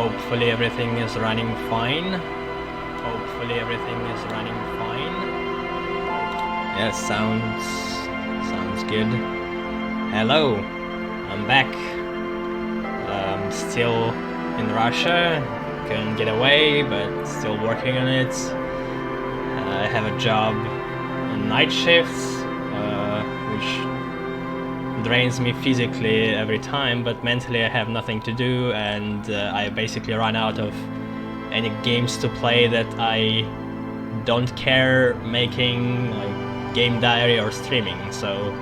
Hopefully everything is running fine. Hopefully everything is running fine. Yeah, sounds good. Hello, I'm back. I'm still in Russia. Couldn't get away, but still working on it. I have a job on night shifts, which drains me physically every time, but mentally I have nothing to do, and I basically run out of any games to play that I don't care making, like game diary or streaming. So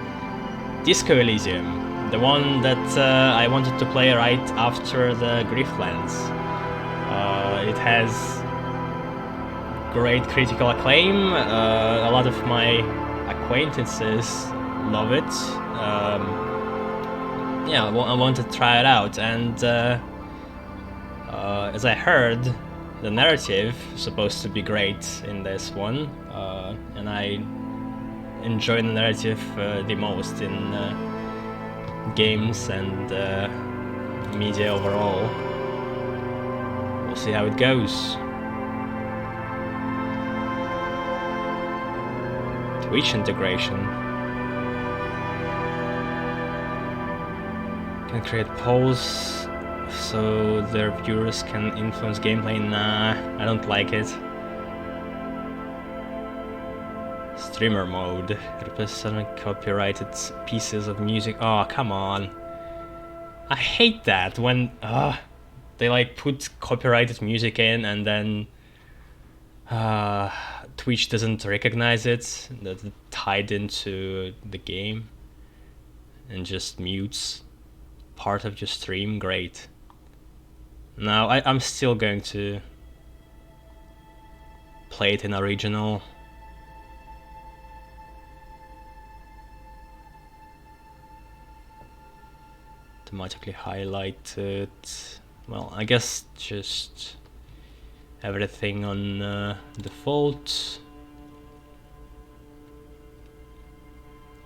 Disco Elysium, the one that I wanted to play right after the Griftlands. It has great critical acclaim. A lot of my acquaintances love it. Yeah, I wanted to try it out, and as I heard, the narrative is supposed to be great in this one, and I enjoy the narrative the most in games and media overall. We'll see how it goes. Twitch integration. Can create polls so their viewers can influence gameplay. Nah, I don't like it. Streamer mode. Represent copyrighted pieces of music. Oh, come on. I hate that when they like put copyrighted music in and then Twitch doesn't recognize it, that's tied into the game, and just mutes part of your stream. Great. Now I'm still going to play it in original. Automatically highlight it. Well, I guess just everything on default.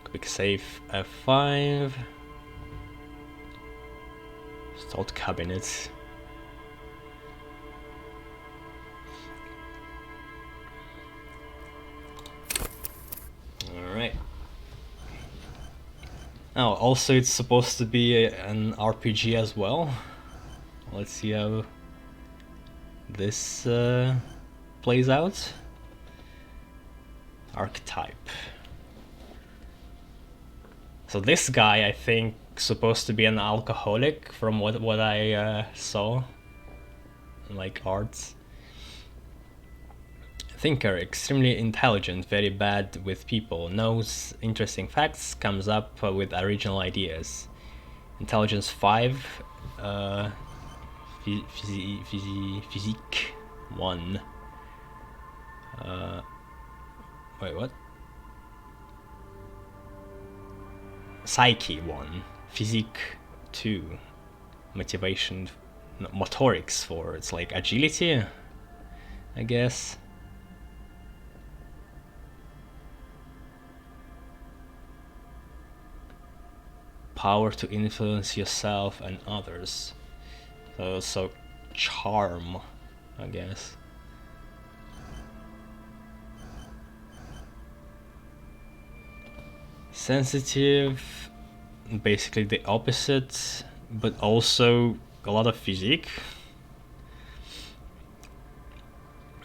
Quick save F5. Start cabinet. Alright. Oh, also it's supposed to be an RPG as well. Let's see how this plays out. Archetype. So this guy, I think, supposed to be an alcoholic from what I saw, like arts. Thinker, extremely intelligent, very bad with people, knows interesting facts, comes up with original ideas. Intelligence 5, physique 1. Wait, what? Psyche 1, physique 2, motivation, no, motorics 4. It's like agility, I guess. Power to influence yourself and others. So charm, I guess. Sensitive, basically the opposite, but also a lot of physique.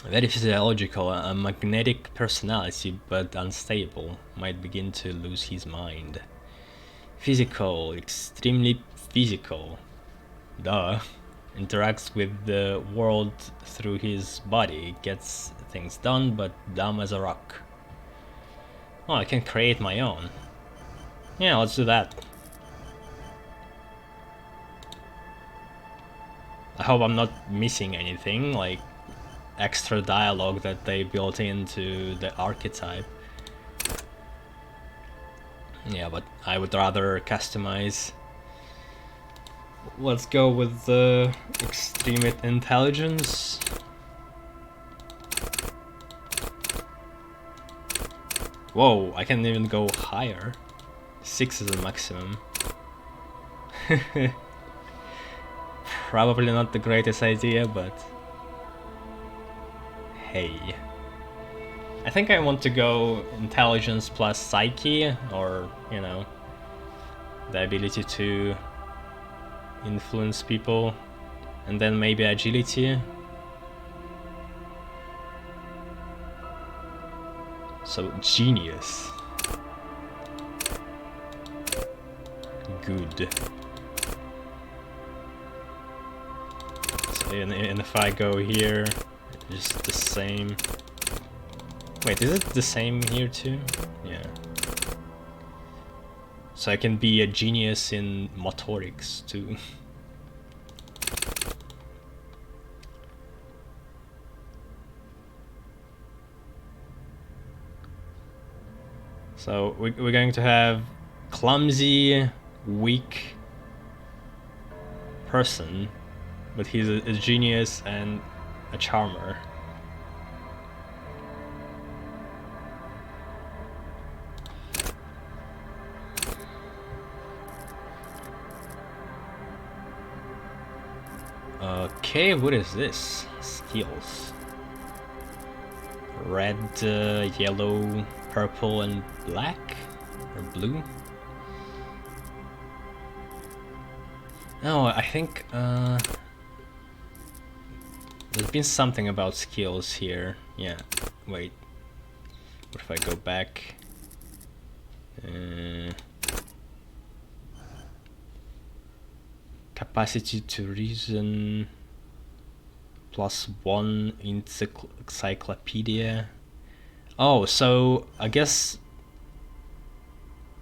Very physiological, a magnetic personality, but unstable. Might begin to lose his mind. Physical, extremely physical. Duh. Interacts with the world through his body, gets things done, but dumb as a rock. Oh, I can create my own. Yeah, let's do that. I hope I'm not missing anything, like extra dialogue that they built into the archetype. Yeah, but I would rather customize. Let's go with the extreme intelligence. Whoa, I can't even go higher. 6 is the maximum. Probably not the greatest idea, but hey. I think I want to go intelligence plus psyche, or, you know, the ability to influence people, and then maybe agility. So, genius. Good. So, and if I go here, just the same. Wait, is it the same here too? Yeah. So I can be a genius in motorics too. So we're going to have clumsy, weak person, but he's a genius and a charmer. Okay, what is this? Skills. Red, yellow, purple, and black? Or blue? No, I think there's been something about skills here. Yeah, wait. What if I go back? Capacity to reason +1 encyclopedia. Oh, so I guess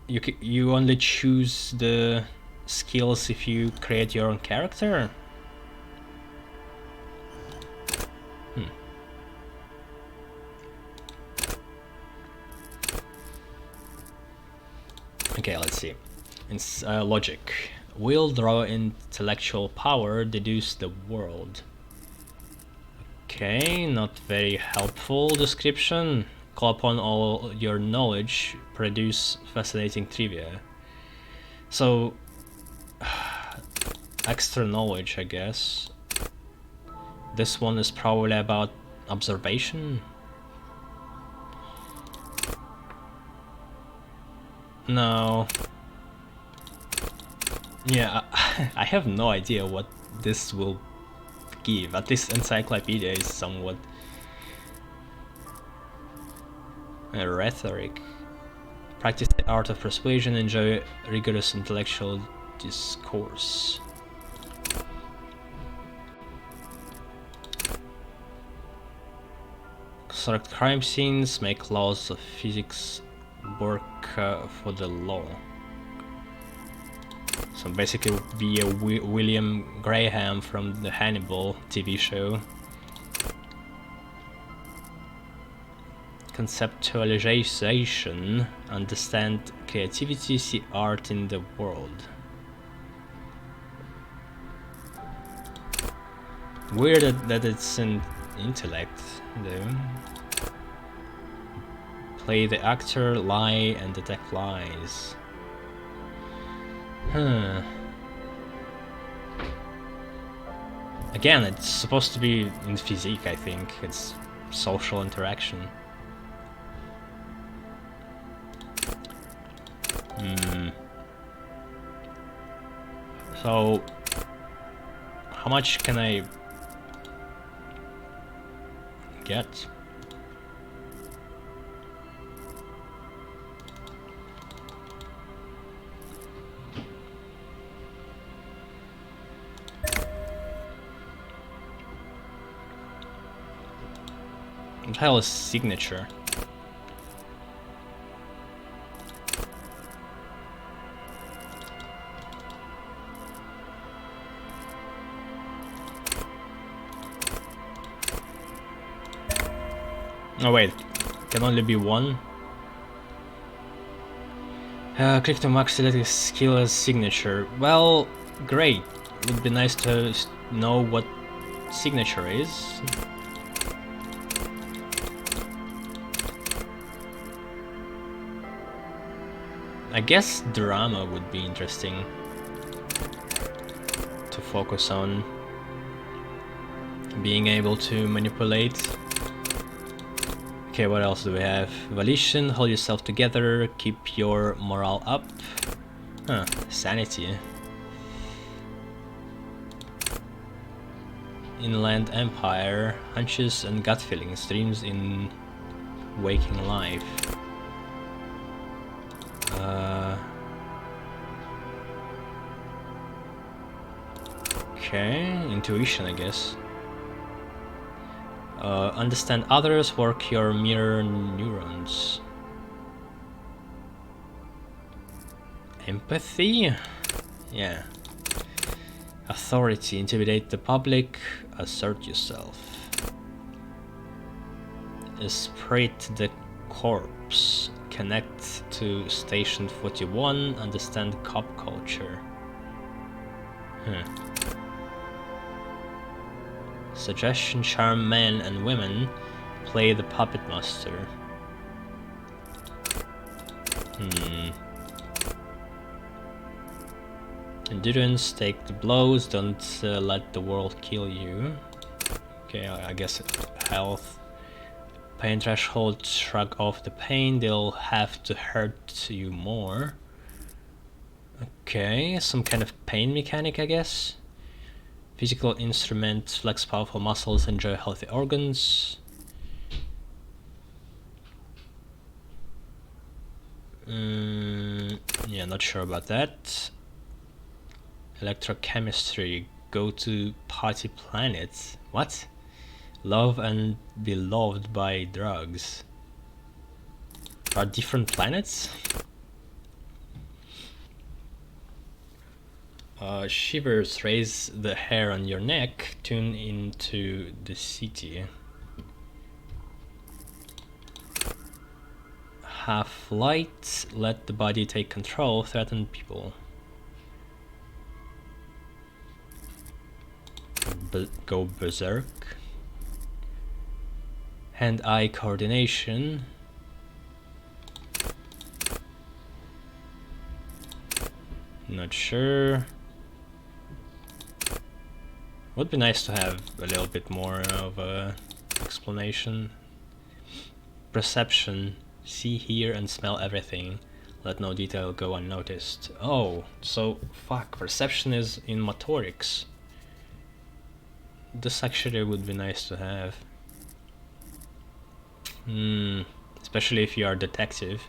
you only choose the skills if you create your own character? Okay, let's see. It's logic. Will draw intellectual power, deduce the world. Okay, not very helpful description. Call upon all your knowledge, produce fascinating trivia. So, extra knowledge, I guess. This one is probably about observation. No. Yeah, I have no idea what this will give. At least encyclopedia is somewhat rhetoric. Practice the art of persuasion, enjoy rigorous intellectual discourse. Construct crime scenes, make laws of physics work for the law. So basically be a William Graham from the Hannibal TV show. Conceptualization, understand creativity, see art in the world. Weird that it's an intellect though. Play the actor, lie, and detect lies. Again, it's supposed to be in physique, I think. It's social interaction. So, how much can I get? What the hell is signature? Oh wait, can only be one? Click to max select skill as signature. Well, great. Would be nice to know what signature is. I guess drama would be interesting to focus on being able to manipulate. Okay, what else do we have? Volition, hold yourself together, keep your morale up. Huh, sanity. Inland Empire, hunches and gut feelings, dreams in waking life. Okay, intuition, I guess. Understand others, work your mirror neurons. Empathy? Yeah. Authority, intimidate the public, assert yourself. Esprit the corpse, connect to Station 41, understand cop culture. Suggestion, charm men and women, play the puppet master. Endurance, take the blows, don't let the world kill you. Okay, I guess health. Pain threshold, shrug off the pain, they'll have to hurt you more. Okay, some kind of pain mechanic, I guess. Physical instrument, flex powerful muscles, enjoy healthy organs. Yeah, not sure about that. Electrochemistry, go to party planet. What? Love and be loved by drugs. Are different planets? Shivers, raise the hair on your neck, tune into the city. Half light, let the body take control, threaten people. Go berserk. Hand-eye coordination. Not sure. Would be nice to have a little bit more of a explanation. Perception, see, hear and smell everything. Let no detail go unnoticed. Oh, so fuck, perception is in motorics. This actually would be nice to have. Especially if you are a detective.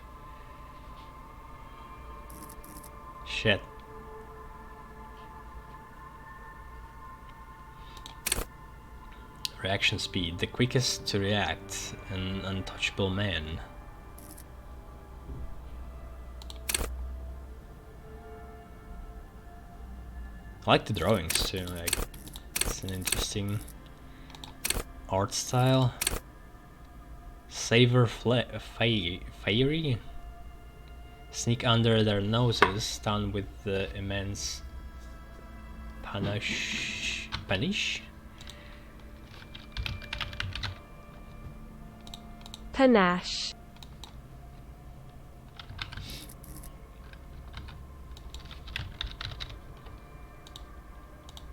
Shit. Reaction speed, the quickest to react, an untouchable man. I like the drawings too, like it's an interesting art style. Savor fiery. Sneak under their noses, stun with the immense panache. Panache.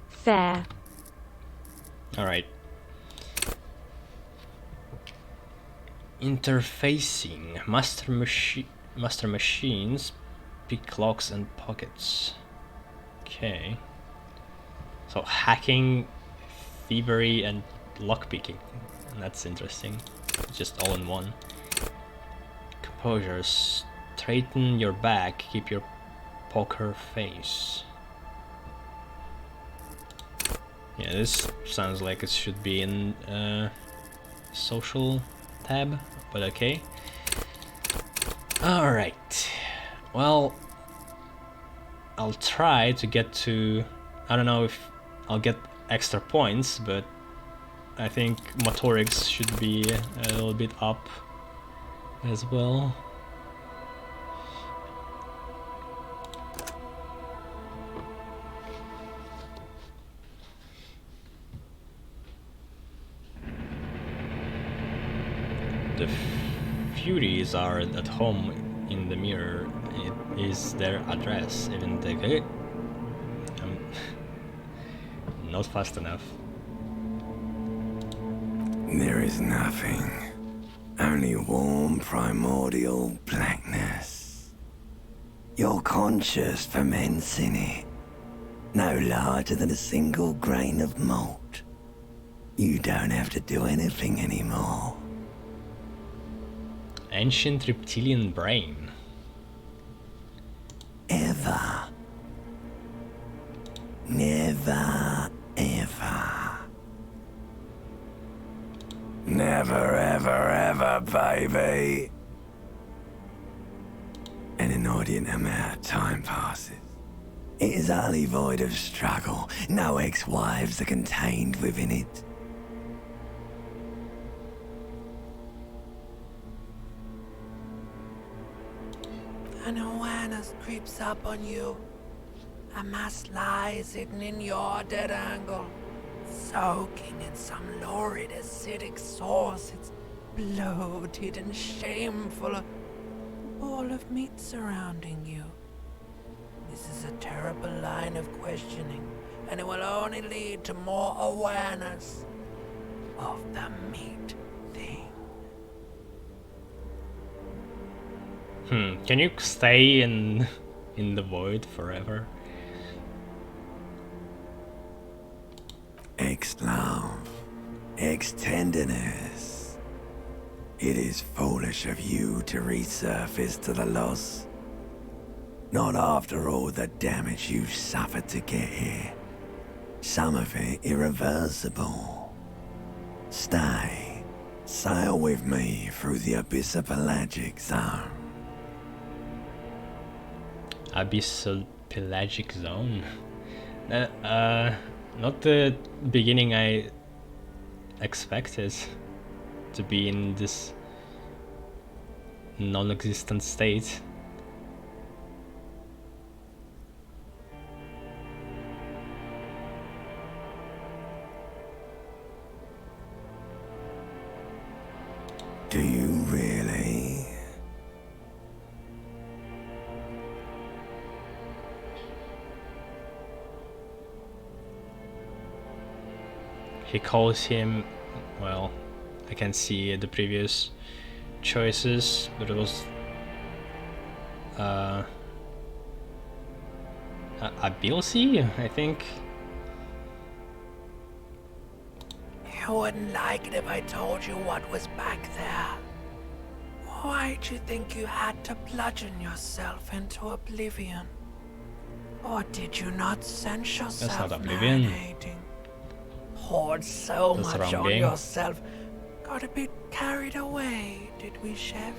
Fair. Alright. Interfacing. Master machines, pick locks and pockets. Okay. So hacking, thievery and lockpicking. That's interesting. Just all in one. Composure. Straighten your back, keep your poker face. Yeah, this sounds like it should be in social tab, but okay. Alright. Well, I'll try to get to... I don't know if I'll get extra points, but I think motorics should be a little bit up as well. The Furies are at home in the mirror. It is their address, even the not fast enough. There is nothing. Only warm primordial blackness. Your conscious ferments in it. No larger than a single grain of malt. You don't have to do anything anymore. Ancient reptilian brain. Ever. Never, ever. Never, ever, ever, baby. An inordinate amount of time passes. It is utterly void of struggle. No ex-wives are contained within it. An awareness creeps up on you. A mass lies hidden in your dead angle, soaking in some lurid acidic sauce. It's bloated and shameful. A ball of meat surrounding you. This is a terrible line of questioning, and it will only lead to more awareness of the meat thing. Can you stay in the void forever? Ex-love, ex-tenderness. It is foolish of you to resurface to the loss. Not after all the damage you've suffered to get here. Some of it irreversible. Stay. Sail with me through the abyssal pelagic zone. Abyssal pelagic zone? Not the beginning I expected to be in this non-existent state. Do you really? He calls him, well, I can see the previous choices, but it was Abilsi, I think. You wouldn't like it if I told you what was back there. Why'd you think you had to bludgeon yourself into oblivion? Or did you not sense yourself not oblivion. marinating? Poured so That's the much wrong on game. yourself. Got a bit carried away, did we, Chef?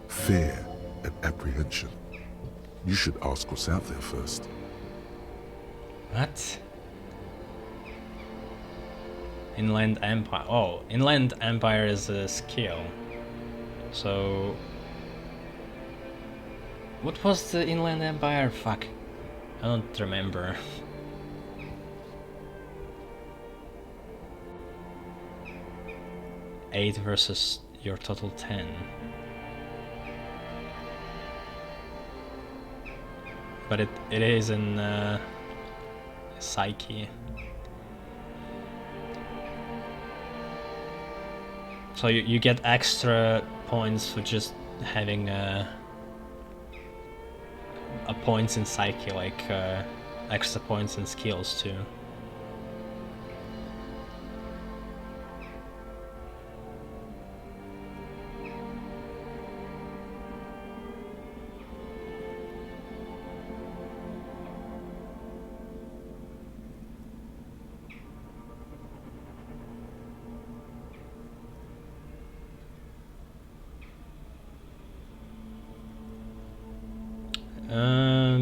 Fear and apprehension. You should ask what's out there first. What? Inland Empire. Oh, Inland Empire is a skill. So... what was the Inland Empire? Fuck. I don't remember. Eight versus your total 10. But it is in Psyche. So you get extra points for just having a points in Psyche, like extra points in skills too.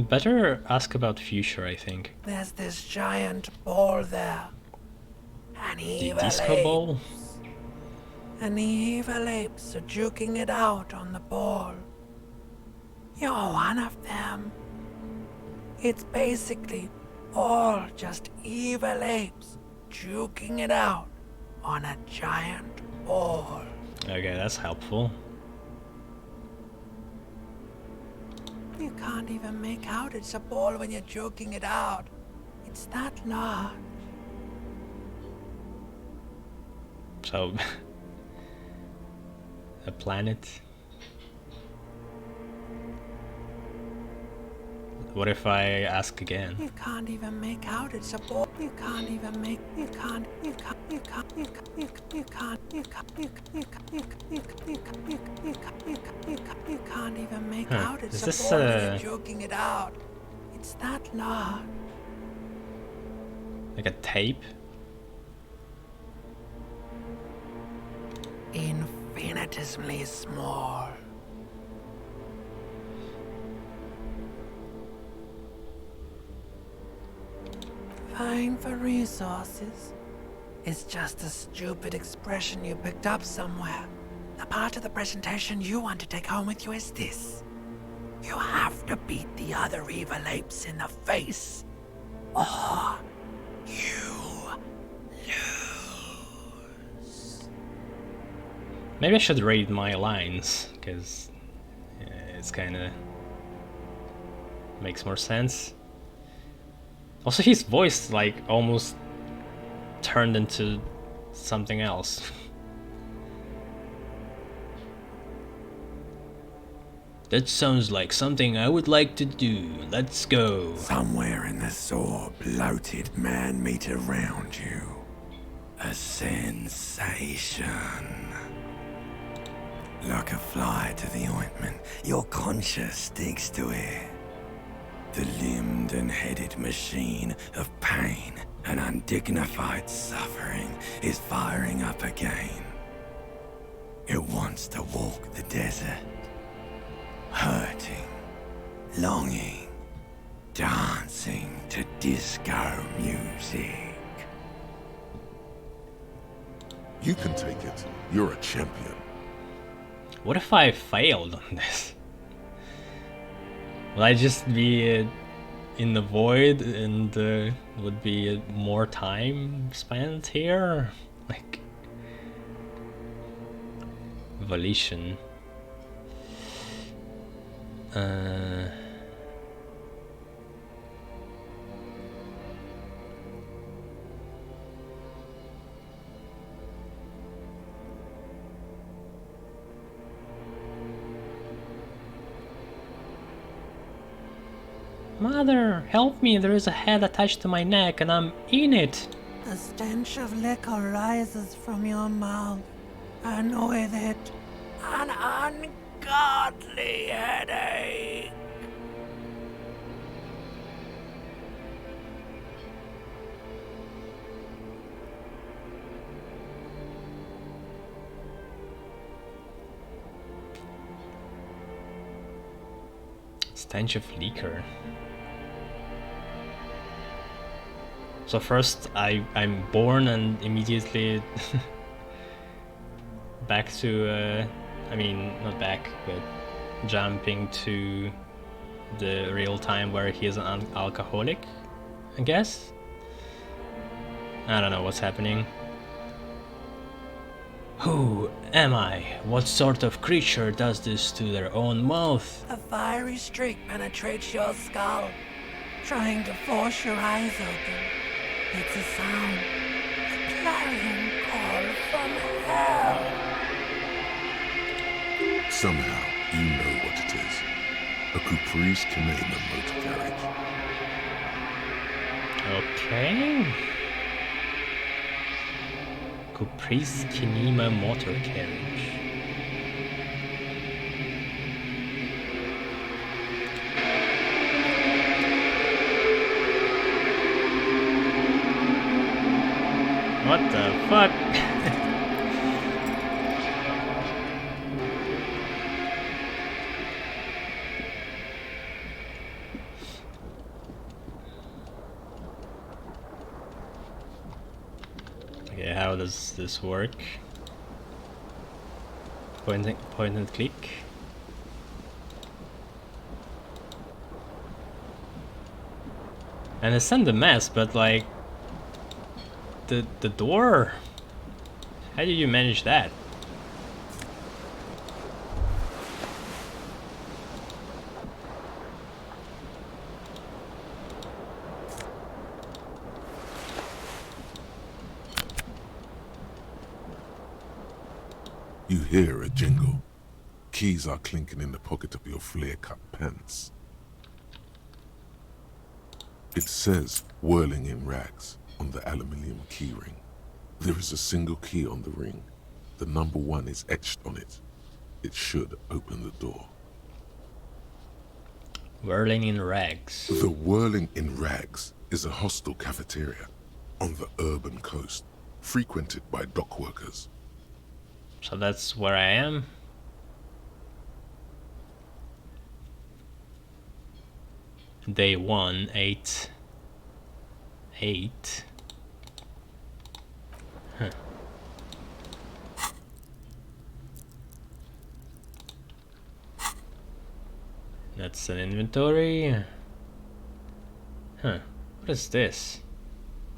Better ask about future, I think. There's this giant ball there. An The evil disco ape. ball? And the evil apes are juking it out on the ball. You're one of them. It's basically all just evil apes juking it out on a giant ball. Okay, that's helpful. You can't even make out it's a ball when you're joking it out. It's that large. So, a planet? What if I ask again? You can't even make out it's a ball. You can't even make. You can't. You can't. You can't. You can't. You can't. You can't. You can't. You can't. You can't. You can't. You can't. You can't. You can't. You can't even make out it's a ball when you're joking it out. It's that large. Like a tape? Infinitesimally small. Vying for resources is just a stupid expression you picked up somewhere. The part of the presentation you want to take home with you is this. You have to beat the other evil apes in the face, or you lose. Maybe I should read my lines, because it's kinda makes more sense. Also, his voice like almost turned into something else. That sounds like something I would like to do. Let's go. Somewhere in the sore, bloated man meat around you. A sensation. Like a fly to the ointment, your conscience sticks to it. The limbed and headed machine of pain and undignified suffering is firing up again. It wants to walk the desert, hurting, longing, dancing to disco music. You can take it. You're a champion. What if I failed on this? Will I just be in the void and would be more time spent here? Like... Volition. Mother, help me, there is a head attached to my neck and I'm in it. The stench of liquor rises from your mouth, and with it, an ungodly headache. Stench of liquor. So first I'm born and immediately back to, I mean, not back, but jumping to the real time where he is an alcoholic, I guess? I don't know what's happening. Who am I? What sort of creature does this to their own mouth? A fiery streak penetrates your skull, trying to force your eyes open. It's a sound, a clarion call from hell. Somehow, you know what it is. A caprice Canadian motor carriage. Okay. Caprice Kinema motor carriage. What the fuck? Okay, how does this work? Point and click. And I send a mess, but like the door? How did you manage that? You hear a jingle. Keys are clinking in the pocket of your flare-cut pants. It says "whirling in rags" on the aluminium keyring. There is a single key on the ring. The number 1 is etched on it. It should open the door. Whirling in rags. The Whirling in Rags is a hostel cafeteria on the urban coast, frequented by dock workers. So that's where I am. Day 1, 8. Huh. That's an inventory. Huh. What is this?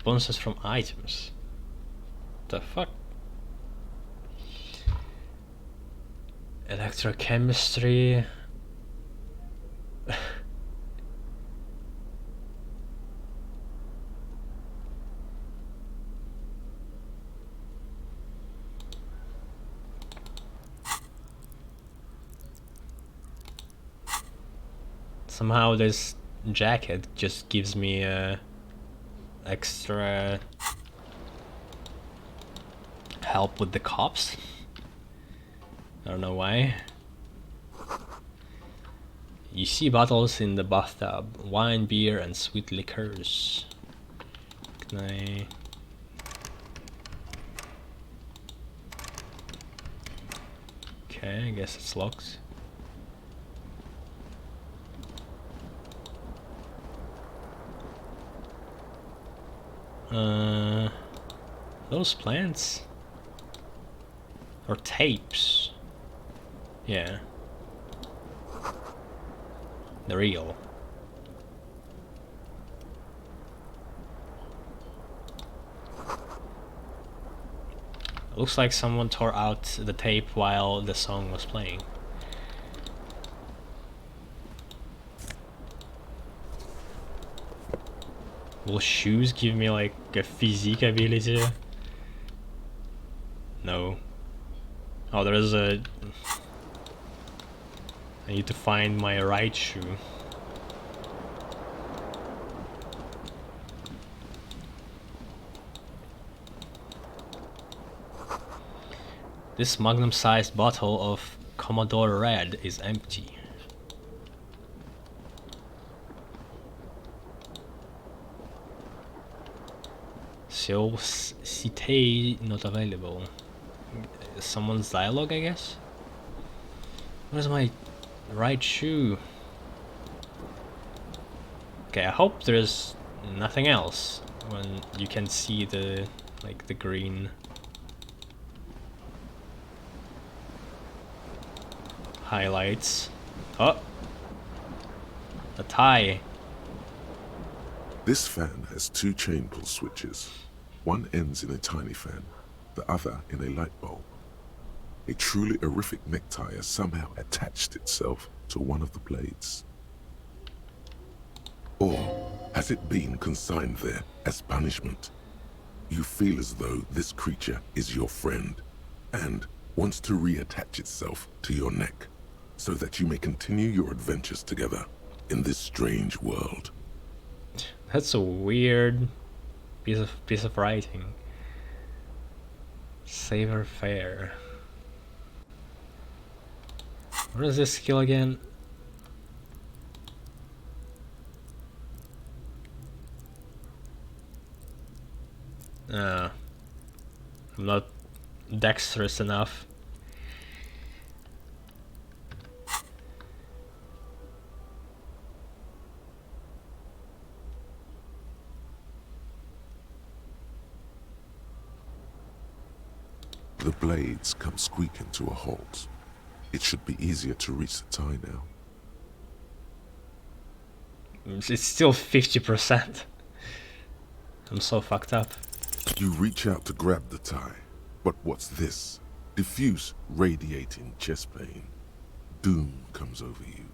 Bonuses from items. The fuck? Electrochemistry. Somehow this jacket just gives me extra help with the cops. I don't know why. You see bottles in the bathtub. Wine, beer, and sweet liquors. Can I... Okay, I guess it's locked. Those plants? Or tapes? Yeah. They're real. Looks like someone tore out the tape while the song was playing. Will shoes give me like a physique ability? No. Oh, there's a... I need to find my right shoe. This magnum-sized bottle of Commodore Red is empty. Sales cité not available. Someone's dialogue, I guess? Where's my right shoe? Okay, I hope there's nothing else when you can see the, like, the green highlights. Oh! A tie. This fan has 2 chain pull switches. One ends in a tiny fan, the other in a light bulb. A truly horrific necktie has somehow attached itself to one of the blades. Or has it been consigned there as punishment? You feel as though this creature is your friend and wants to reattach itself to your neck so that you may continue your adventures together in this strange world. That's a weird piece of writing. Savor fair. What is this skill again? I'm not dexterous enough. The blades come squeaking to a halt. It should be easier to reach the tie now. It's still 50%. I'm so fucked up. You reach out to grab the tie, but what's this? Diffuse, radiating chest pain. Doom comes over you.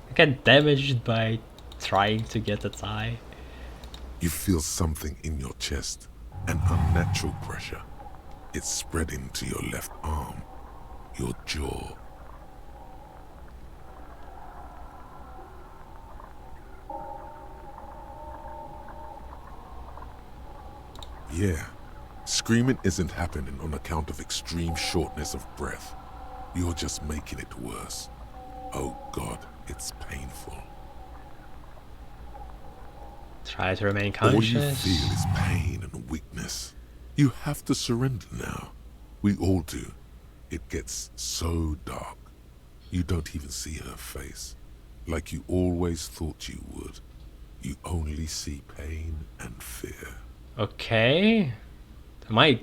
I get damaged by trying to get the tie. You feel something in your chest, an unnatural pressure. It's spreading to your left arm, your jaw. Yeah, screaming isn't happening on account of extreme shortness of breath. You're just making it worse. Oh God, it's painful. Try to remain All you conscious. feel is pain and weakness. You have to surrender now. We all do. It gets so dark. You don't even see her face. Like you always thought you would. You only see pain and fear. Okay. Am I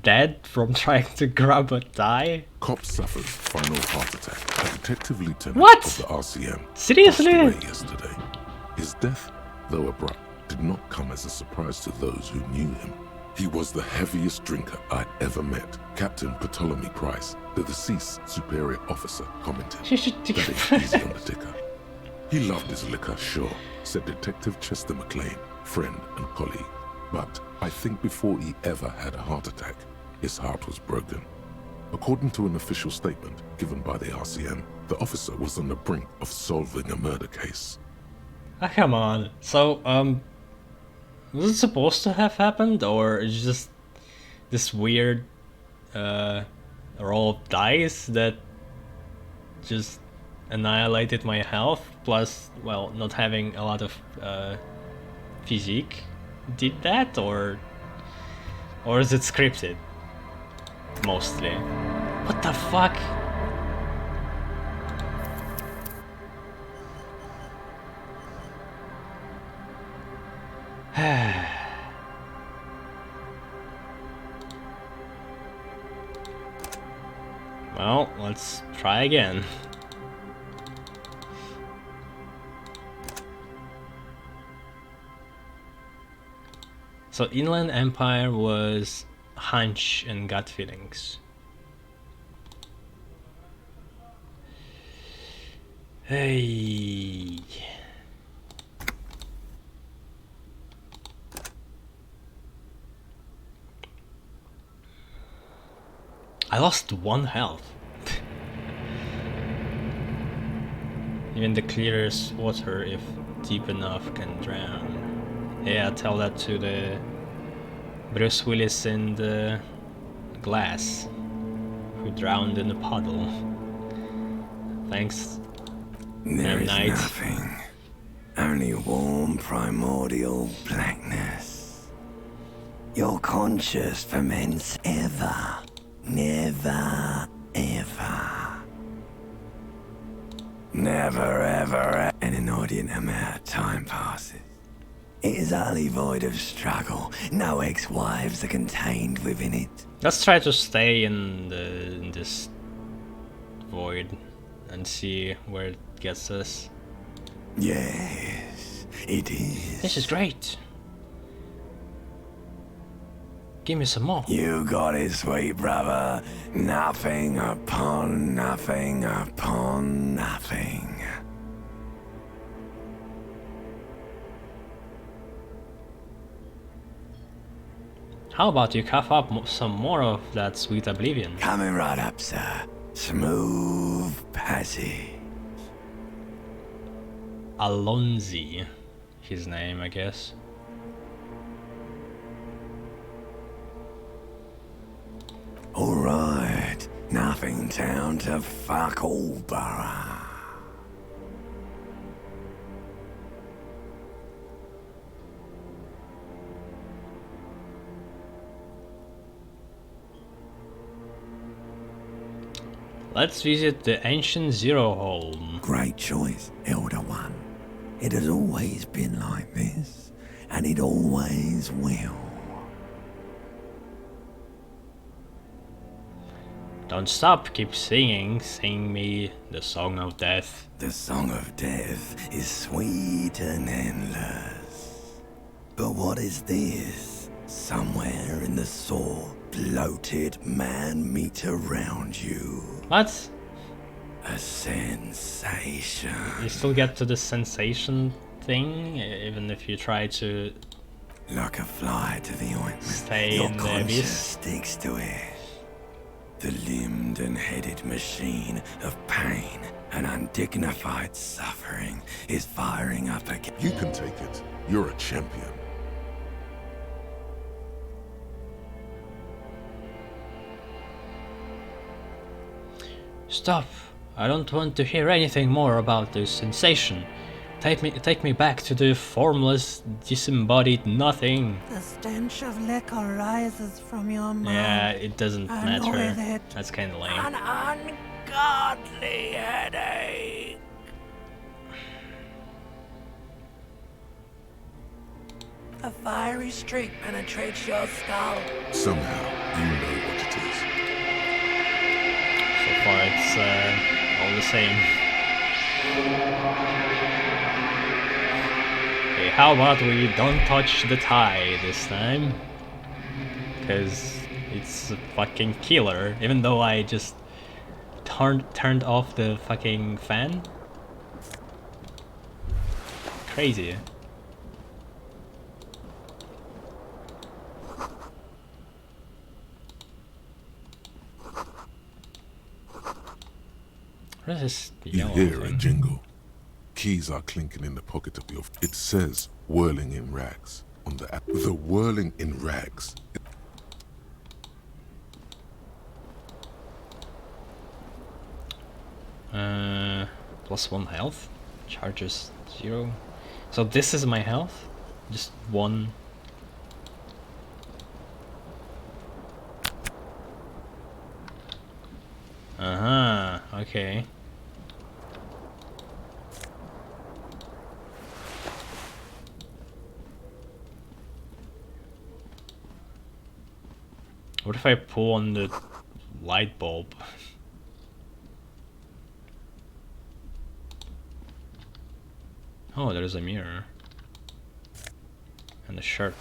dead from trying to grab a tie? Cop suffered final heart attack. A detective lieutenant What? of the RCM Seriously? passed away yesterday. His death, though abrupt, did not come as a surprise to those who knew him. He was the heaviest drinker I'd ever met. Captain Ptolemy Price, the deceased superior officer, commented, "That ain't easy on the ticker." He loved his liquor, sure, said Detective Chester McLean, friend and colleague. But I think before he ever had a heart attack, his heart was broken. According to an official statement given by the RCM, the officer was on the brink of solving a murder case. Ah, come on. So, was it supposed to have happened, or is just this weird roll of dice that just annihilated my health? Plus, well, not having a lot of physique did that, or is it scripted? Mostly. What the fuck? Well, let's try again. So Inland Empire was hunch and gut feelings. Hey. I lost 1 health. Even the clearest water, if deep enough, can drown. Yeah, tell that to the Bruce Willis in the Glass, who drowned in a puddle. Thanks. There is Night. nothing. Only warm primordial blackness. Your conscious ferments ever. Never, ever. Never, ever, an inordinate amount of time passes. It is utterly void of struggle. No ex-wives are contained within it. Let's try to stay in this void and see where it gets us. Yes, it is. This is great. Give me some more. You got it, sweet brother. Nothing upon nothing upon nothing. How about you cough up some more of that sweet oblivion? Coming right up, sir. Smooth passage. Alonzi, his name, I guess. Alright, nothing town to fuck all borough. Let's visit the ancient Zero Hole. Great choice, Elder One. It has always been like this, and it always will. Don't stop, keep singing. Sing me the song of death. The song of death is sweet and endless. But what is this? Somewhere in the sore, bloated man meet around you. What? A sensation. You still get to the sensation thing, even if you try to Like a fly to the ointment, stay your in the conscience abyss. sticks to it. The limbed and headed machine of pain and undignified suffering is firing up again. You can take it. You're a champion. Stop! I don't want to hear anything more about this sensation. Take me back to the formless, disembodied nothing. The stench of liquor rises from your mouth. Yeah, it doesn't And matter. with it, That's kinda lame. an ungodly headache. A fiery streak penetrates your skull. Somehow, you know what it is. So far it's all the same. Okay, how about we don't touch the tie this time? Because it's a fucking killer, even though I just turned off the fucking fan. Crazy. What is this You yellow hear a thing? jingle. Keys are clinking in the pocket of your... It says, whirling in rags on the app. The whirling in rags. +1 health. Charges 0. So this is my health? Just 1. Okay. What if I pull on the light bulb? Oh, there's a mirror. And a shirt.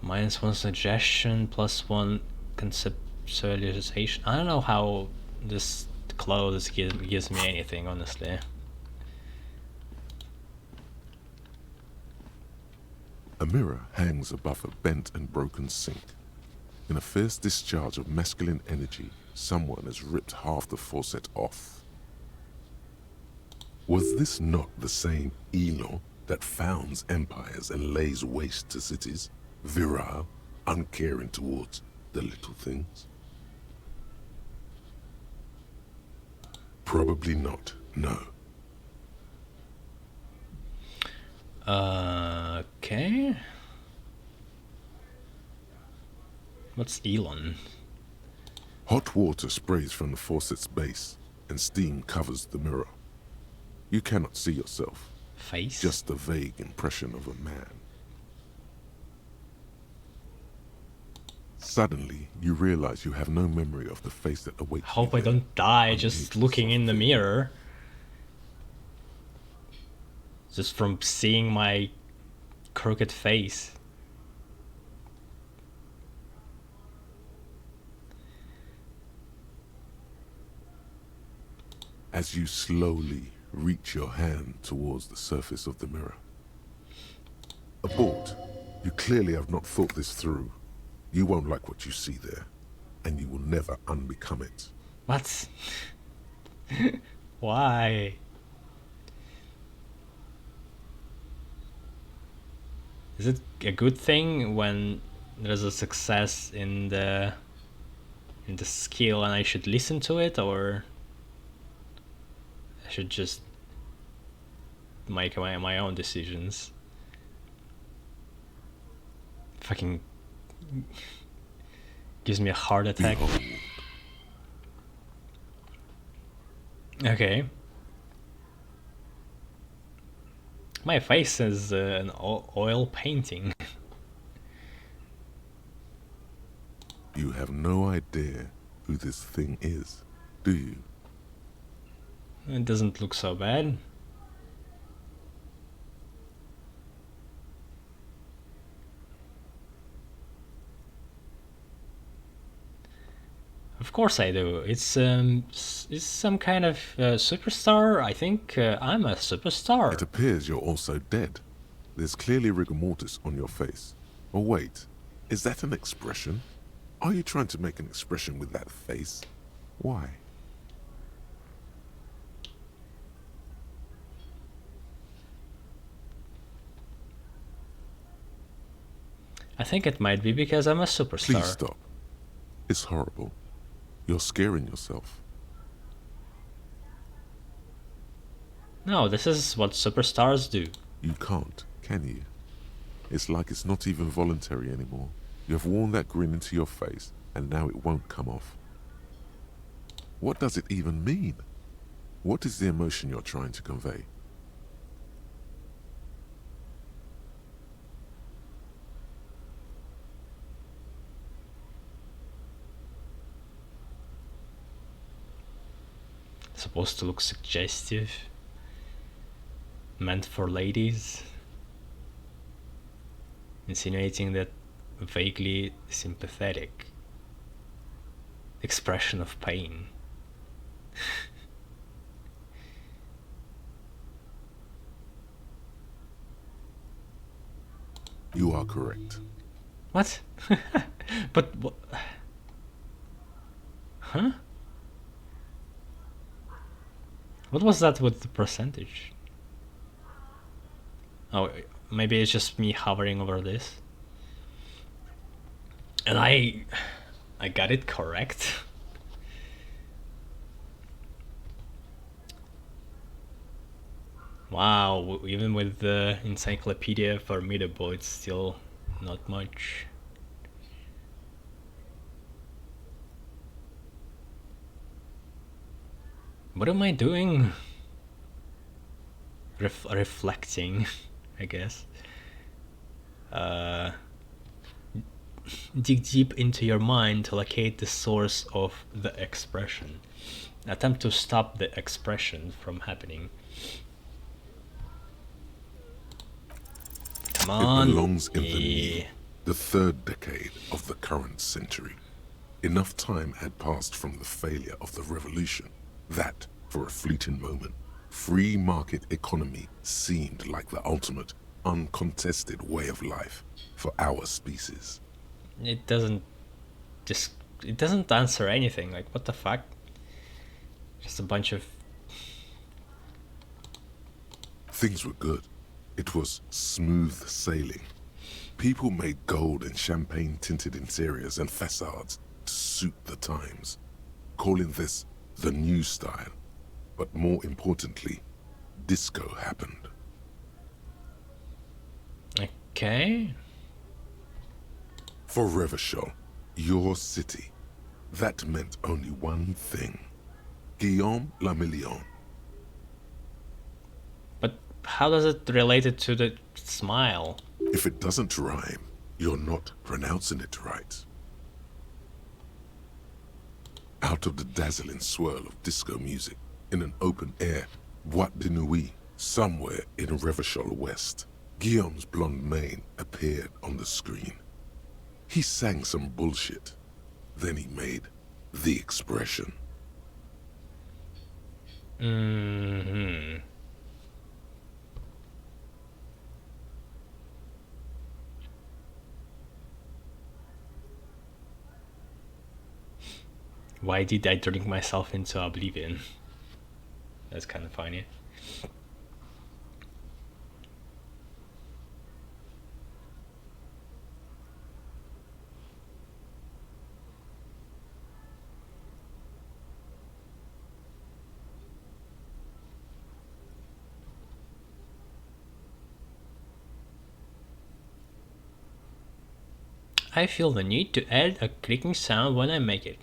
-1 suggestion, +1 conceptualization. I don't know how this clothes gives me anything, honestly. A mirror hangs above a bent and broken sink. In a fierce discharge of masculine energy, someone has ripped half the faucet off. Was this not the same Elon that founds empires and lays waste to cities? Virile, uncaring towards the little things? Probably not, no. Okay. What's Elon? Hot water sprays from the faucet's base, and steam covers the mirror. You cannot see yourself, Face? just a vague impression of a man. Suddenly, you realize you have no memory of the face that awaits you Hope I there, don't die underneath just the looking in the soft mirror. Just from seeing my crooked face. as you slowly reach your hand towards the surface of the mirror. Abort. You clearly have not thought this through. You won't like what you see there, and you will never unbecome it. What? Why? Is it a good thing when there's a success in the skill and I should listen to it, or I should just make my own decisions? Fucking gives me a heart attack. Behold. Okay. My face is an oil painting. You have no idea who this thing is, do you? It doesn't look so bad. Of course I do. It's some kind of superstar. I think I'm a superstar. It appears you're also dead. There's clearly rigor mortis on your face. Oh wait, is that an expression? Are you trying to make an expression with that face? Why? I think it might be because I'm a superstar. Please stop. It's horrible. You're scaring yourself. No, this is what superstars do. You can't, can you? It's like it's not even voluntary anymore. You have worn that grin into your face, and now it won't come off. What does it even mean? What is the emotion you're trying to convey? Supposed to look suggestive. Meant for ladies. Insinuating that vaguely sympathetic expression of pain. You are correct. What? But what? Huh? What was that with the percentage? Oh, maybe it's just me hovering over this. And I got it correct. Wow, even with the encyclopedia formidable, it's still not much. What am I doing? Reflecting, I guess. Dig deep into your mind to locate the source of the expression. Attempt to stop the expression from happening. Come on. It belongs in the third decade of the current century. Enough time had passed from the failure of the revolution that, for a fleeting moment, free market economy seemed like the ultimate, uncontested way of life for our species. It doesn't answer anything. Like, what the fuck? Just a bunch of... Things were good. It was smooth sailing. People made gold and champagne-tinted interiors and facades to suit the times, calling this the new style. But more importantly, disco happened. Okay. For Revachol, your city, that meant only one thing. Guillaume le Million. But how does it relate it to the smile? If it doesn't rhyme, you're not pronouncing it right. Out of the dazzling swirl of disco music, in an open-air boîte de nuit, somewhere in Revachol West, Guillaume's blonde mane appeared on the screen. He sang some bullshit. Then he made the expression. Mm-hmm. Why did I drink myself into oblivion? That's kind of funny. I feel the need to add a clicking sound when I make it.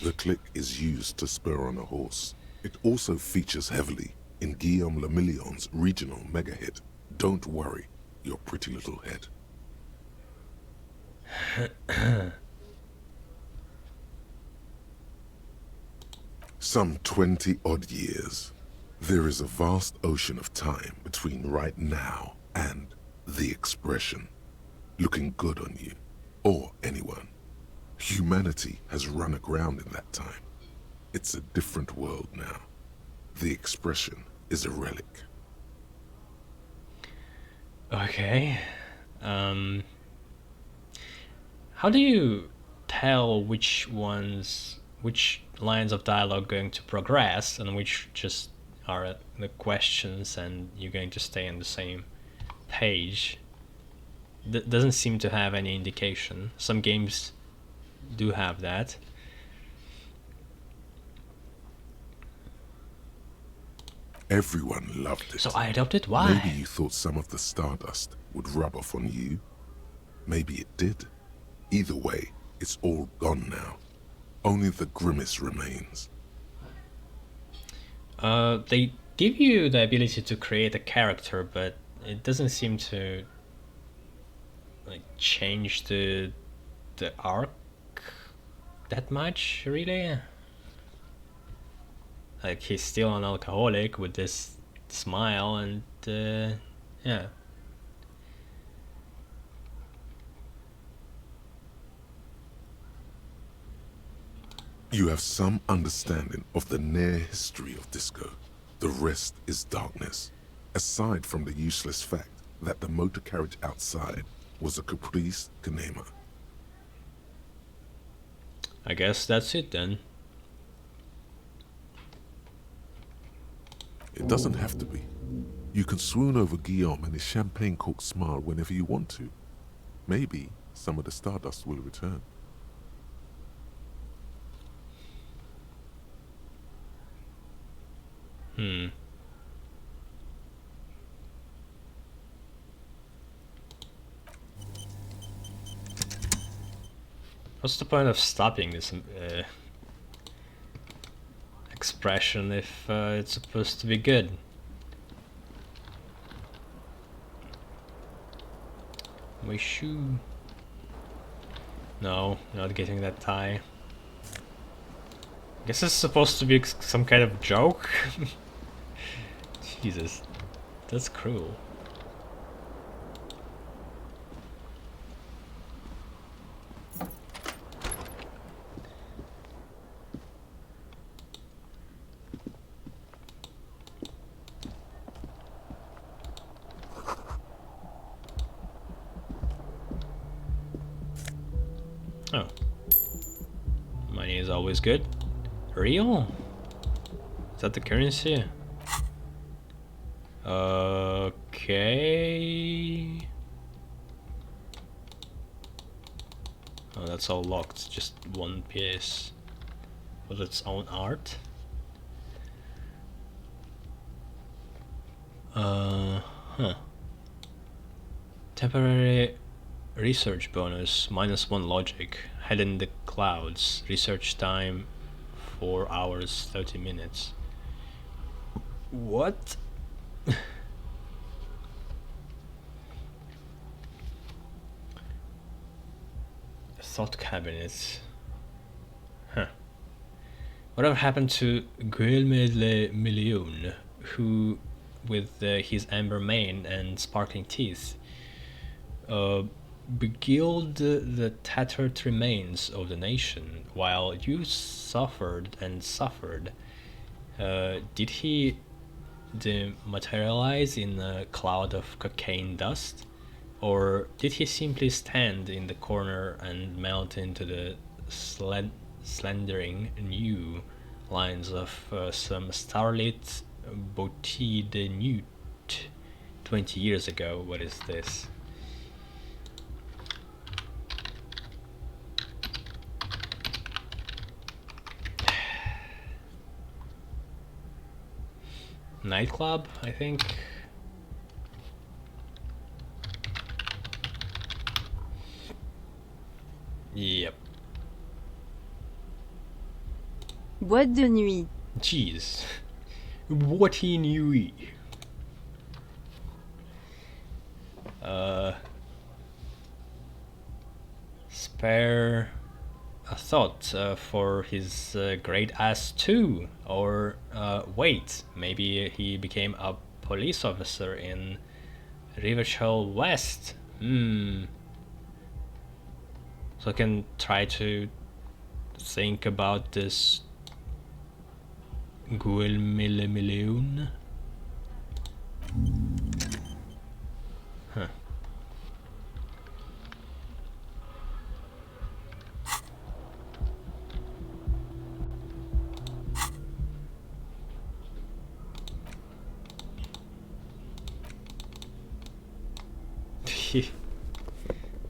The click is used to spur on a horse. It also features heavily in Guillaume le Million's regional mega hit, Don't Worry, Your Pretty Little Head. Some 20-odd years. There is a vast ocean of time between right now and the expression. Looking good on you, or anyone. Humanity has run aground in that time. It's a different world now. The expression is a relic. Okay. How do you tell which lines of dialogue going to progress and which just are the questions and you're going to stay on the same page? Doesn't seem to have any indication. Some games do have that. Everyone loved it. So I adopted. Why? Maybe you thought some of the stardust would rub off on you. Maybe it did. Either way, it's all gone now. Only the grimace remains. They give you the ability to create a character, but it doesn't seem to like change the arc that much, really. Like, he's still an alcoholic with this smile and yeah. You have some understanding of the near history of disco. The rest is darkness. Aside from the useless fact that the motor carriage outside was a caprice Kanema. I guess that's it then. It doesn't have to be. You can swoon over Guillaume and his champagne-corked smile whenever you want to. Maybe some of the stardust will return. What's the point of stopping this expression if it's supposed to be good? My shoe. No, not getting that tie. Guess it's supposed to be some kind of joke. Jesus, that's cruel. Oh. Money is always good. Real? Is that the currency? Okay. Oh, that's all locked. Just one piece. With its own art. Huh. Temporary research bonus, -1 logic. Head in the clouds. Research time 4 hours 30 minutes. What? Thought cabinets. Huh. Whatever happened to Guilherme le Million, who, with his amber mane and sparkling teeth, beguiled the tattered remains of the nation, while you suffered and suffered? Did he dematerialize in a cloud of cocaine dust? Or did he simply stand in the corner and melt into the slendering new lines of some starlit beauté de nuit 20 years ago? What is this? Nightclub, I think. Yep. Boîte de nuit. Jeez. What he knew. Spare a thought for his great ass too. Or wait, maybe he became a police officer in Rivershell West. So I can try to think about this Guilmillion. Huh.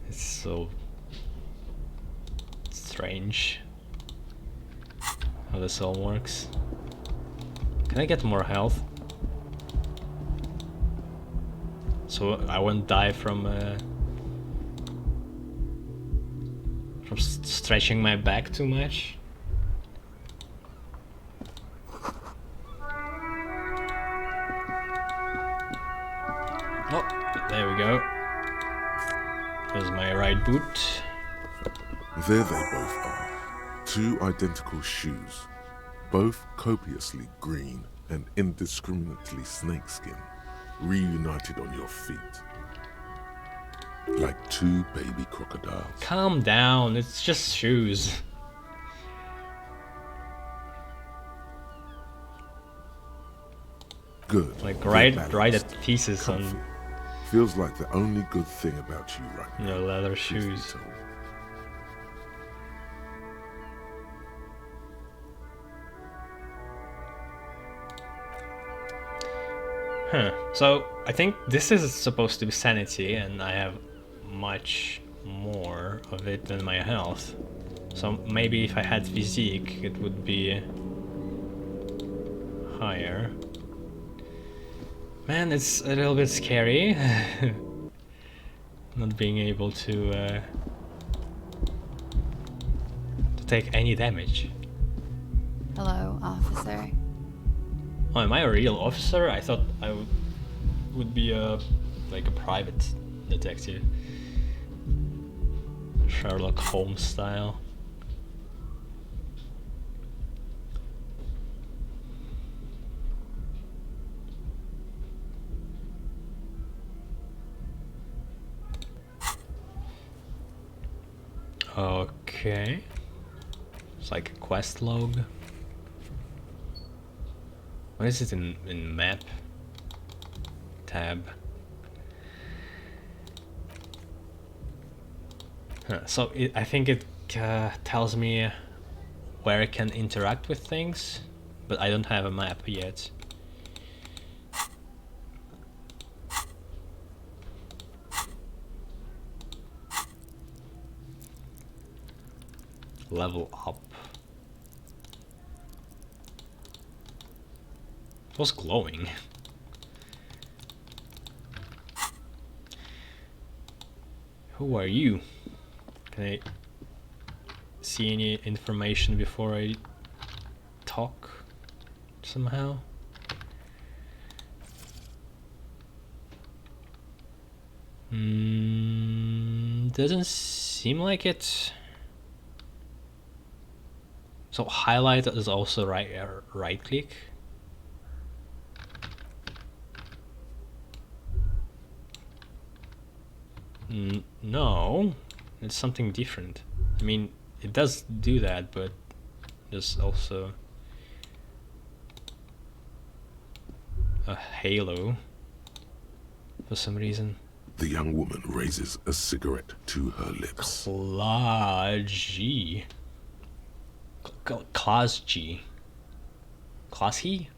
It's so strange how this all works. Can I get more health? So I won't die from stretching my back too much. Oh, there we go. Here's my right boot. There they both are. Two identical shoes, both copiously green and indiscriminately snakeskin, reunited on your feet. Like two baby crocodiles. Calm down, it's just shoes. Good. Like Good right balance. at pieces Comfort. on Feels like the only good thing about you right now. leather truth be shoes. told. Huh. So I think this is supposed to be sanity, and I have much more of it than my health. So maybe if I had physique, it would be higher. Man, it's a little bit scary. Not being able to take any damage. Hello, officer. Oh, am I a real officer? I thought I would be like a private detective. Sherlock Holmes style. Okay. It's like a quest log. What is it in map? Tab. So I think it tells me where I can interact with things, but I don't have a map yet. Level up. It was glowing. Who are you? Can I see any information before I talk somehow? Doesn't seem like it. So highlight is also right click. No, it's something different. I mean, it does do that, but there's also a halo for some reason. The young woman raises a cigarette to her lips. Class G. Class G. Classy?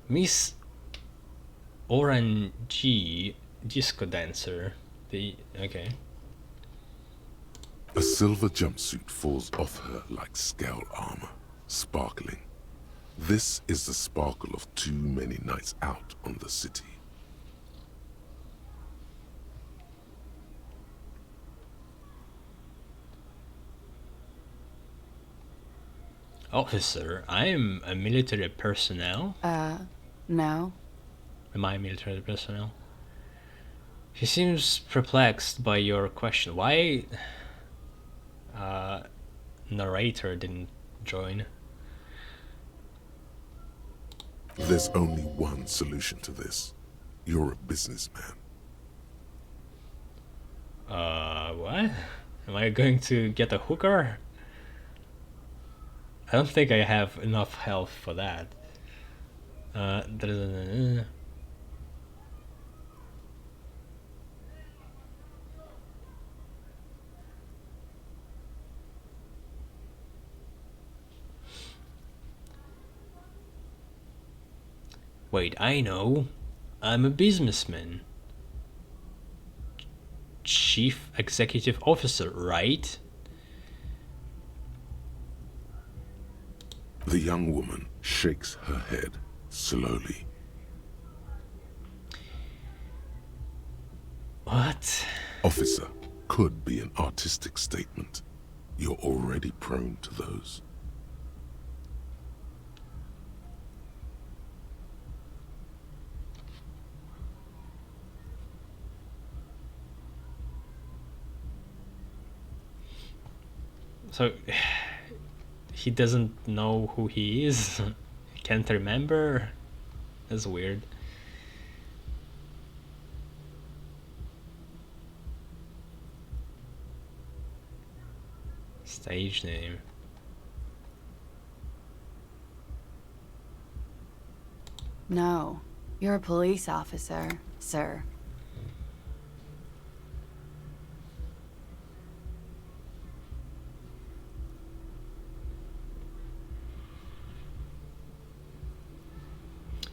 Miss Orange Disco Dancer. Okay. A silver jumpsuit falls off her like scale armor, sparkling. This is the sparkle of too many nights out on the city. Officer, I'm a military personnel. No. Am I military personnel? He seems perplexed by your question. Why narrator didn't join? There's only one solution to this. You're a businessman. What? Am I going to get a hooker? I don't think I have enough health for that. Wait, I know. I'm a businessman. Chief Executive Officer, right? The young woman shakes her head slowly. What? Officer could be an artistic statement. You're already prone to those. So he doesn't know who he is? Can't remember? That's weird. Stage name. No. You're a police officer, sir.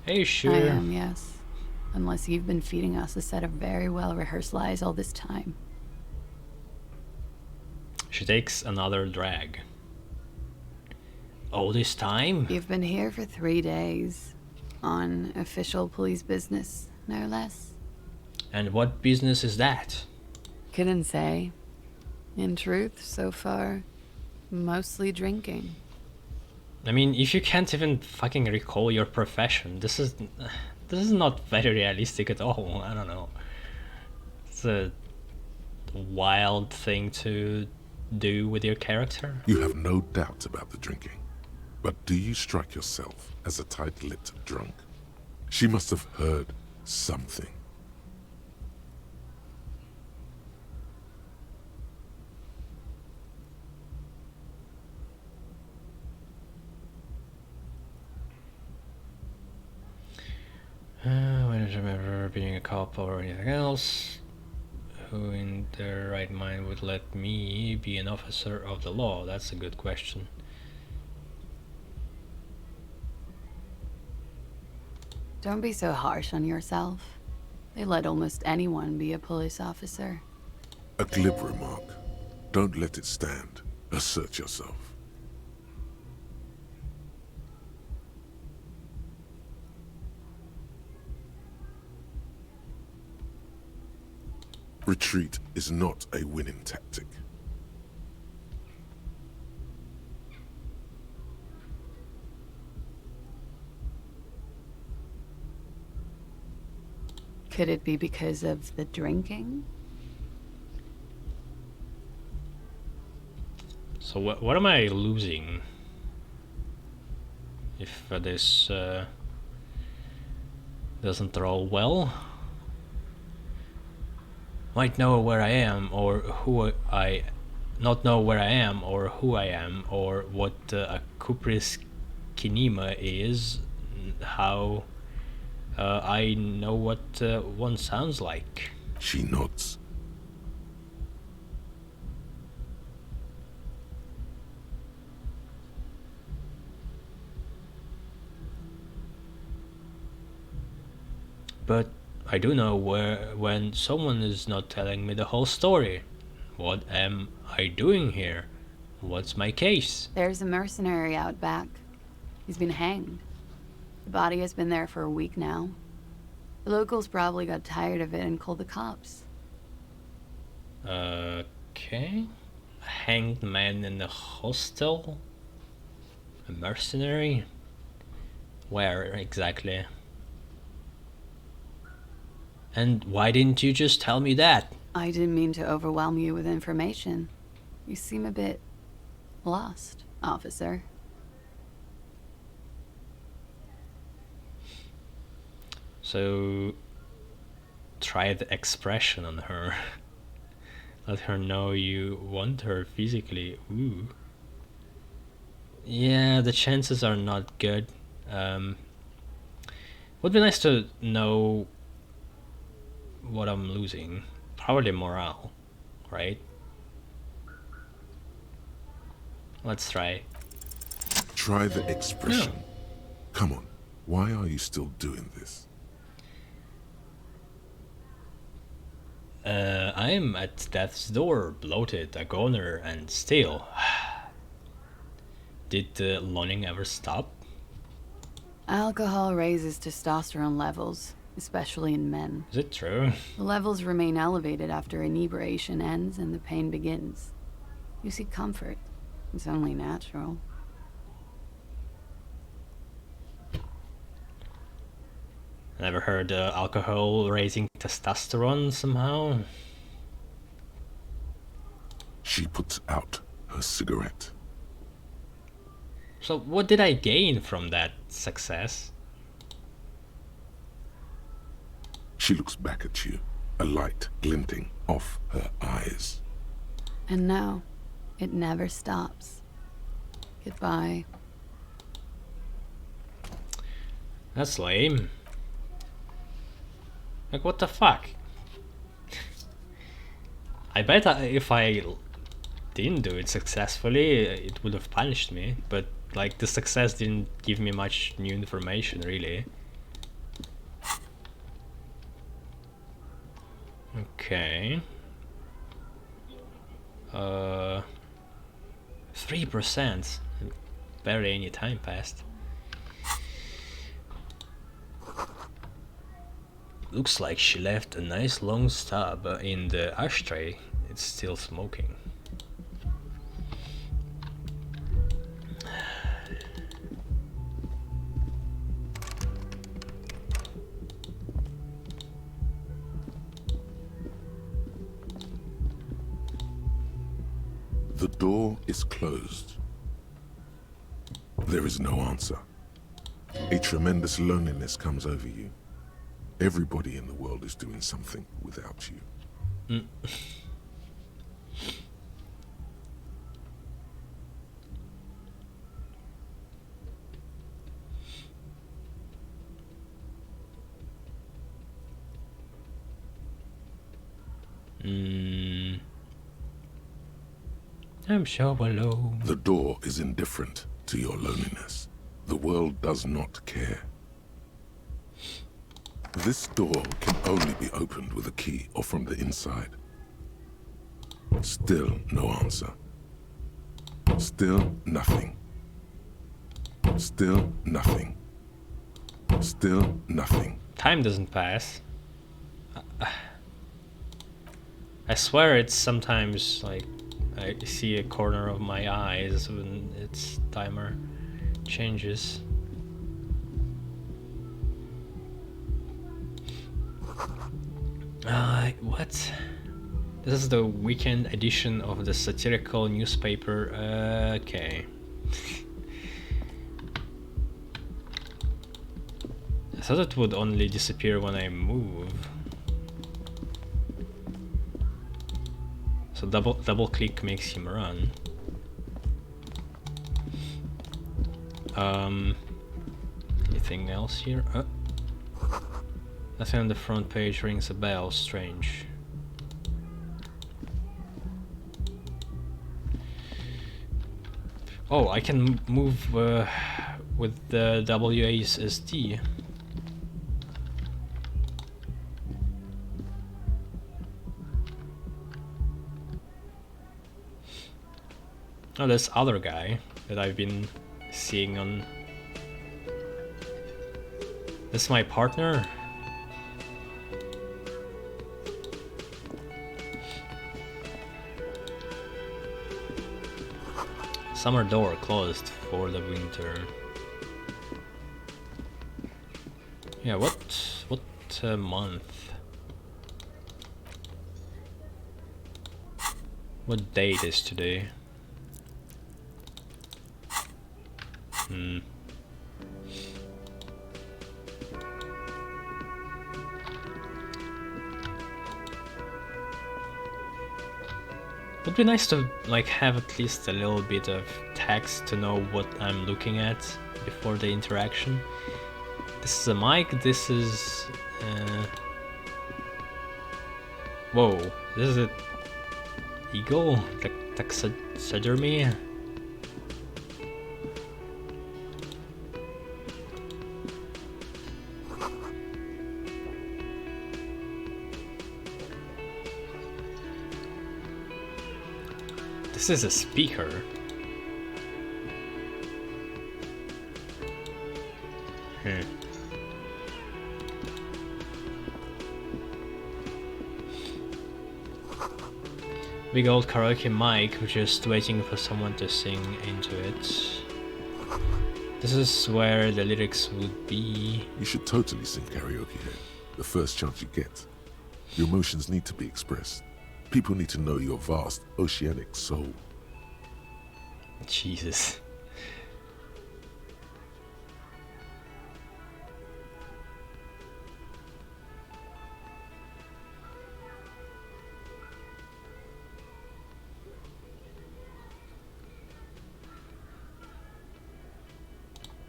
Are you sure? I am, yes. Unless you've been feeding us a set of very well-rehearsed lies all this time. She takes another drag. All this time? You've been here for 3 days. On official police business, no less. And what business is that? Couldn't say. In truth, so far, mostly drinking. I mean, if you can't even fucking recall your profession, this is not very realistic at all. I don't know. It's a wild thing to do with your character. You have no doubt about the drinking. But do you strike yourself as a tight-lipped drunk? She must have heard something. I don't remember being a cop or anything else. Who in their right mind would let me be an officer of the law? That's a good question. Don't be so harsh on yourself. They let almost anyone be a police officer. A glib remark. Don't let it stand. Assert yourself. Retreat is not a winning tactic. Could it be because of the drinking? So what am I losing if this doesn't roll well? Might know where I am or who I not know where I am or who I am or what a Kupris kinema is, how I know what one sounds like. She nods. But I do know when someone is not telling me the whole story. What am I doing here? What's my case? There's a mercenary out back. He's been hanged. The body has been there for a week now. The locals probably got tired of it and called the cops. Okay. A hanged man in a hostel? A mercenary? Where exactly? And why didn't you just tell me that? I didn't mean to overwhelm you with information. You seem a bit lost, officer. So try the expression on her. Let her know you want her physically. Ooh. Yeah, the chances are not good. Would be nice to know what I'm losing. Probably morale, right? Let's try. Try the expression. No. Come on, why are you still doing this? I'm at death's door, bloated, a goner, and stale. Did the loaning ever stop? Alcohol raises testosterone levels, especially in men. Is it true? The levels remain elevated after inebriation ends and the pain begins. You seek comfort. It's only natural. Never heard alcohol raising testosterone somehow. She puts out her cigarette. So what did I gain from that success? She looks back at you, a light glinting off her eyes. And now, it never stops. Goodbye. That's lame. Like, what the fuck? I bet if I didn't do it successfully, it would have punished me. But, like, the success didn't give me much new information, really. Okay. 3%. Barely any time passed. Looks like she left a nice long stub in the ashtray. It's still smoking. The door is closed. There is no answer. A tremendous loneliness comes over you. Everybody in the world is doing something without you. I'm so alone. The door is indifferent to your loneliness. The world does not care. This door can only be opened with a key or from the inside. Still no answer. Still nothing. Still nothing. Still nothing. Time doesn't pass. I swear it's sometimes like I see a corner of my eyes when its timer changes. What? This is the weekend edition of the satirical newspaper. Okay. I thought it would only disappear when I move. So double click makes him run. Anything else here? Nothing on the front page rings a bell. Strange. Oh, I can move with the WASD. Oh, this other guy that I've been seeing on... This is my partner? Summer door closed for the winter. Yeah, what month? What date is today? Would be nice to like have at least a little bit of text to know what I'm looking at before the interaction. This is a mic, this is... Whoa, this is a eagle? Taxidermy? This is a speaker. Big old karaoke mic, just waiting for someone to sing into it. This is where the lyrics would be. You should totally sing karaoke here, the first chance you get. Your emotions need to be expressed. People need to know your vast, oceanic soul. Jesus.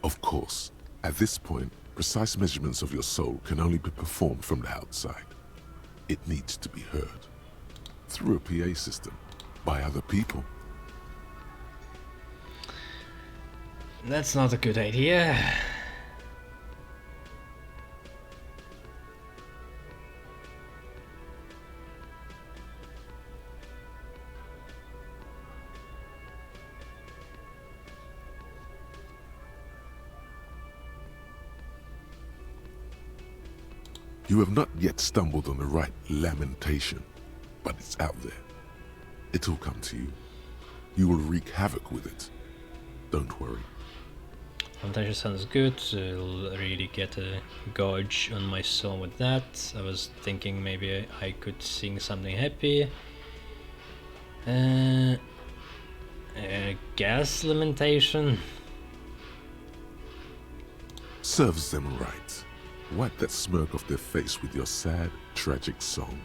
Of course, at this point, precise measurements of your soul can only be performed from the outside. It needs to be heard. Through a PA system, by other people. That's not a good idea. You have not yet stumbled on the right lamentation, but it's out there. It'll come to you. You will wreak havoc with it. Don't worry. Lamentation sounds good. I'll really get a gauge on my soul with that. I was thinking maybe I could sing something happy. Gas lamentation. Serves them right. Wipe that smirk off their face with your sad, tragic song.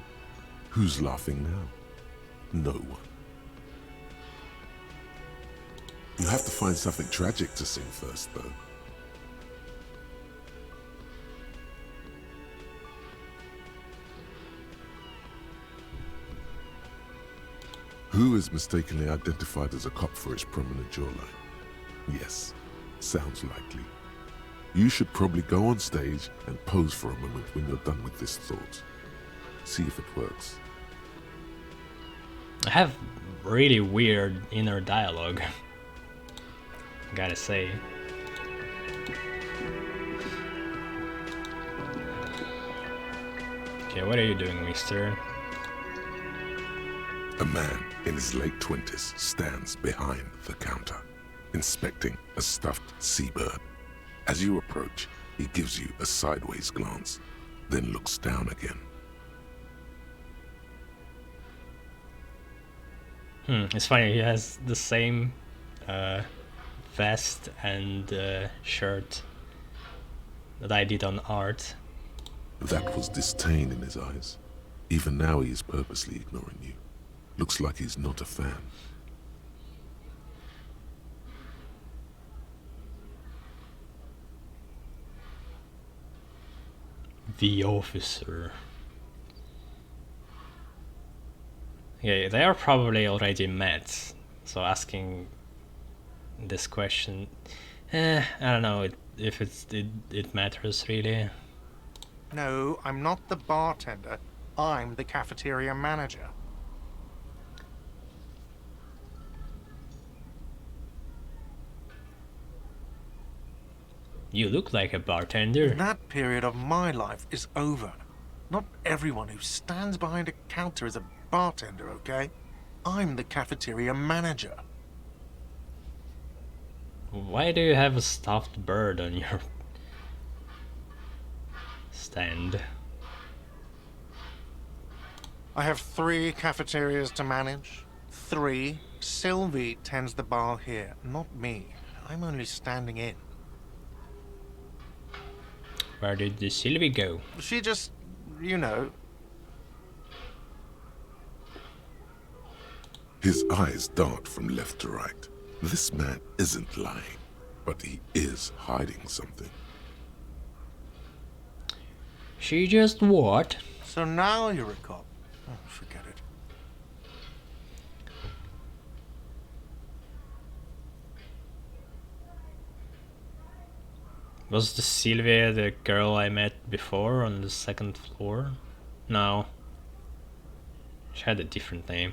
Who's laughing now? No one. You have to find something tragic to sing first, though. Who is mistakenly identified as a cop for his prominent jawline? Yes, sounds likely. You should probably go on stage and pose for a moment when you're done with this thought. See if it works. I have really weird inner dialogue. Gotta say. Okay, what are you doing, mister? A man in his late 20s stands behind the counter, inspecting a stuffed seabird. As you approach, he gives you a sideways glance, then looks down again. It's funny, he has the same vest and shirt that I did on art. That was disdain in his eyes. Even now he is purposely ignoring you. Looks like he's not a fan. The officer. Yeah, they are probably already met, so asking this question, I don't know if it matters really. No, I'm not the bartender. I'm the cafeteria manager. You look like a bartender. That period of my life is over. Not everyone who stands behind a counter is a bartender, okay? I'm the cafeteria manager. Why do you have a stuffed bird on your stand? I have 3 cafeterias to manage. 3. Sylvie tends the bar here, not me. I'm only standing in. Where did the Sylvie go? She just, you know... His eyes dart from left to right. This man isn't lying, but he is hiding something. She just what? So now you're a cop. Oh, forget it. Was the Sylvia the girl I met before on the second floor? No. She had a different name.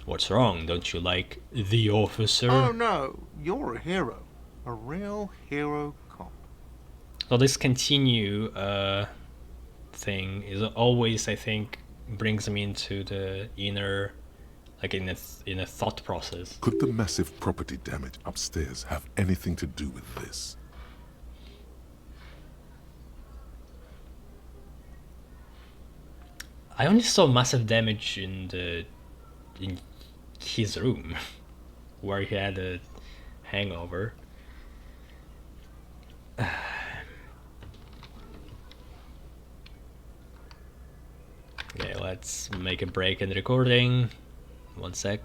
What's wrong? Don't you like the officer? Oh no, you're a hero. A real hero cop. So this continue thing is always, I think, brings me into the inner, like in a thought process. Could the massive property damage upstairs have anything to do with this? I only saw massive damage in his room, where he had a hangover. Okay, let's make a break in the recording. 1 sec.